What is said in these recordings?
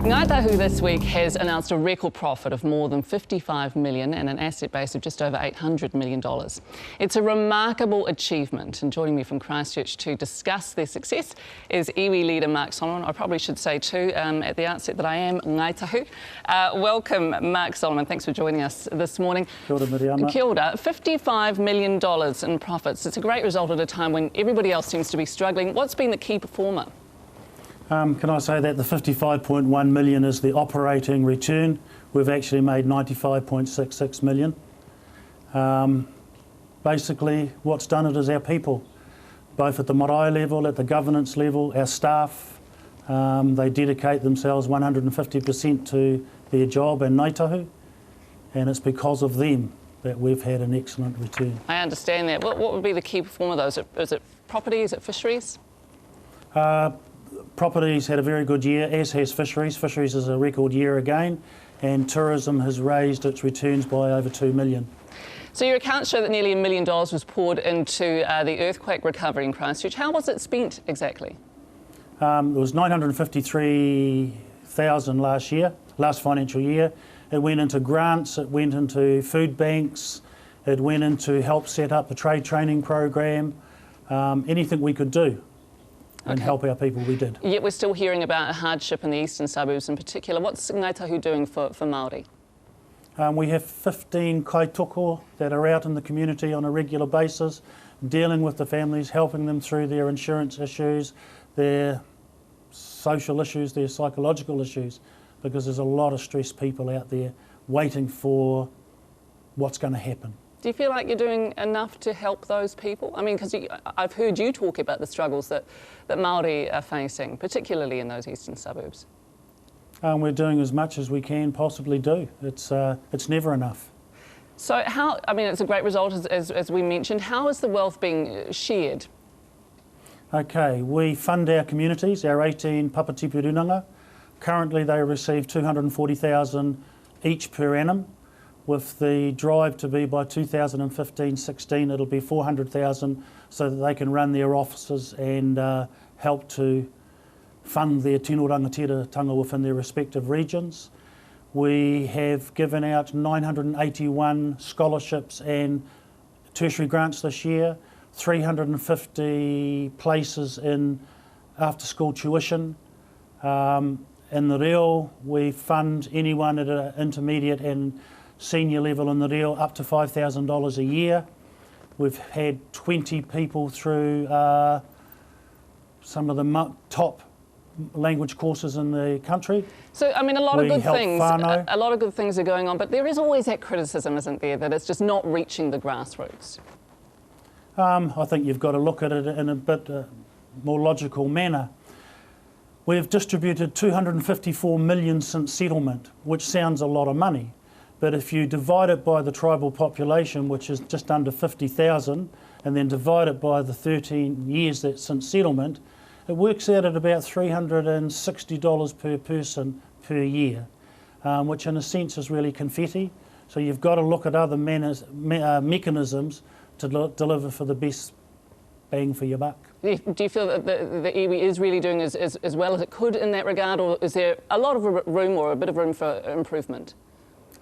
Ngāi Tahu this week has announced a record profit of more than 55 million and an asset base of just over $800 million. It's a remarkable achievement, and joining me from Christchurch to discuss their success is iwi leader Mark Soloman. I probably should say too at the outset that I am Ngāi Tahu. Welcome Mark Soloman, thanks for joining us this morning. Kia ora, Miriama. Kia ora. $55 million in profits. It's a great result at a time when everybody else seems to be struggling. What's been the key performer? Can I say that the 55.1 million is the operating return? We've actually made 95.66 million. Basically, what's done it is our people, both at the Marae level, at the governance level, our staff. They dedicate themselves 150% to their job in Ngāi Tahu, and it's because of them that we've had an excellent return. I understand that. What would be the key performer though? Is it property? Is it fisheries? Properties had a very good year, as has fisheries. Fisheries is a record year again, and tourism has raised its returns by over 2 million. So your accounts show that nearly $1 million was poured into the earthquake recovery in Christchurch. How was it spent exactly? It was 953,000 last financial year. It went into grants, it went into food banks, it went into help set up a trade training program, anything we could do. And help our people, we did. Yet we're still hearing about hardship in the eastern suburbs in particular. What's Ngāi Tahu doing for Māori? We have 15 kaitoko that are out in the community on a regular basis, dealing with the families, helping them through their insurance issues, their social issues, their psychological issues, because there's a lot of stressed people out there waiting for what's going to happen. Do you feel like you're doing enough to help those people? I mean, because I've heard you talk about the struggles that Māori are facing, particularly in those eastern suburbs. We're doing as much as we can possibly do. It's never enough. So how, I mean, it's a great result as we mentioned. How is the wealth being shared? Okay, we fund our communities, our 18 papatupu rūnanga. Currently they receive 240,000 each per annum. With the drive to be by 2015-16, it'll be 400,000 so that they can run their offices and help to fund their tino rangatiratanga within their respective regions. We have given out 981 scholarships and tertiary grants this year, 350 places in after-school tuition. In the reo, we fund anyone at an intermediate and senior level in the reo up to $5,000 a year. We've had 20 people through some of the top language courses in the country. So, I mean, a lot of good things are going on, but there is always that criticism, isn't there, that it's just not reaching the grassroots? I think you've got to look at it in a bit more logical manner. We've distributed 254 million since settlement, which sounds a lot of money. But if you divide it by the tribal population, which is just under 50,000, and then divide it by the 13 years that since settlement, it works out at about $360 per person per year, which in a sense is really confetti. So you've got to look at other mechanisms to deliver for the best bang for your buck. Do you feel that the iwi is really doing as well as it could in that regard, or is there a lot of room or a bit of room for improvement?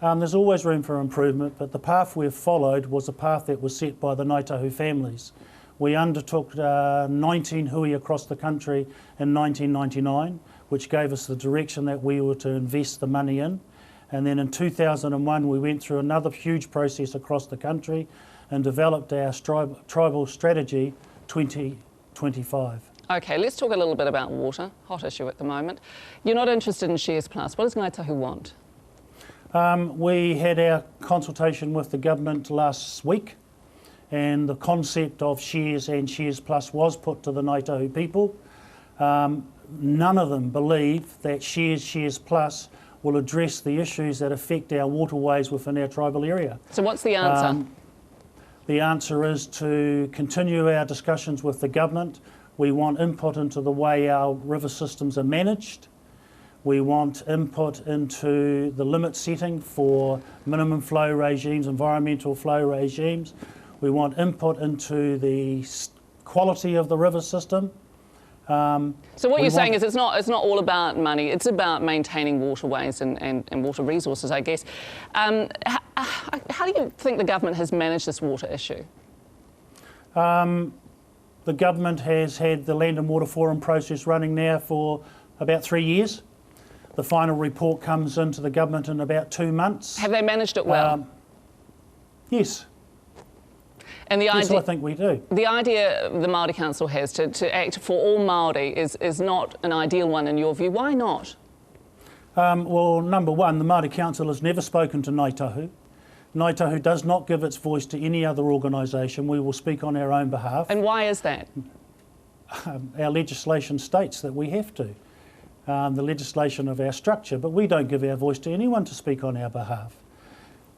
There's always room for improvement, but the path we've followed was a path that was set by the Ngāi Tahu families. We undertook 19 hui across the country in 1999, which gave us the direction that we were to invest the money in. And then in 2001, we went through another huge process across the country and developed our tribal strategy 2025. Okay, let's talk a little bit about water, hot issue at the moment. You're not interested in Shares Plus. What does Ngāi Tahu want? We had our consultation with the government last week, and the concept of Shares and Shares Plus was put to the Ngāi Tahu people. None of them believe that Shares Plus will address the issues that affect our waterways within our tribal area. So what's the answer? The answer is to continue our discussions with the government. We want input into the way our river systems are managed. We want input into the limit setting for minimum flow regimes, environmental flow regimes. We want input into the quality of the river system So what you're saying is it's not all about money, it's about maintaining waterways and water resources, I guess. How do you think the government has managed this water issue? The government has had the Land and Water Forum process running now for about 3 years. The final report comes into the government in about 2 months. Have they managed it well? Yes. And the yes, idea, I think we do. The idea the Mardi Council has to act for all Māori is not an ideal one in your view. Why not? Well, number one, the Mardi Council has never spoken to Ngāi Tahu. Ngāi Tahu does not give its voice to any other organisation. We will speak on our own behalf. And why is that? Our legislation states that we have to. The legislation of our structure, but we don't give our voice to anyone to speak on our behalf.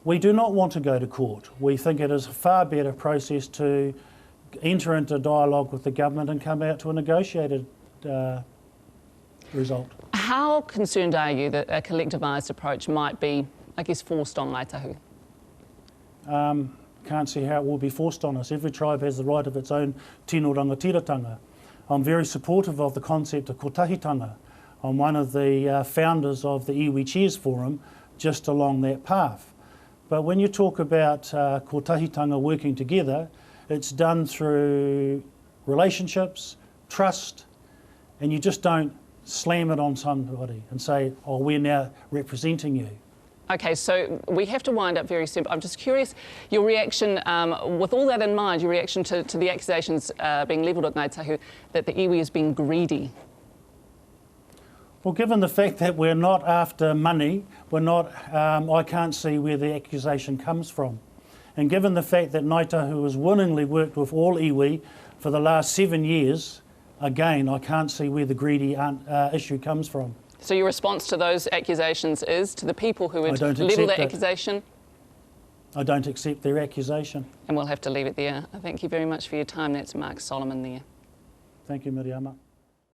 We do not want to go to court. We think it is a far better process to enter into dialogue with the government and come out to a negotiated result. How concerned are you that a collectivised approach might be, I guess, forced on Ngāi Tahu? Can't see how it will be forced on us. Every tribe has the right of its own tino rangatiratanga. I'm very supportive of the concept of kotahitanga. I'm one of the founders of the Iwi Chairs Forum just along that path. But when you talk about kotahitanga working together, it's done through relationships, trust, and you just don't slam it on somebody and say, oh, we're now representing you. Okay, so we have to wind up very soon. I'm just curious, your reaction, with all that in mind, your reaction to the accusations being levelled at Ngāi Tahu that the iwi is being greedy. Well, given the fact that we're not after money, we're not, I can't see where the accusation comes from. And given the fact that Ngāi Tahu has willingly worked with all iwi for the last 7 years, again, I can't see where the greedy issue comes from. So your response to those accusations is, to the people who would level that accusation? I don't accept their accusation. And we'll have to leave it there. Thank you very much for your time. That's Mark Soloman there. Thank you, Miriama.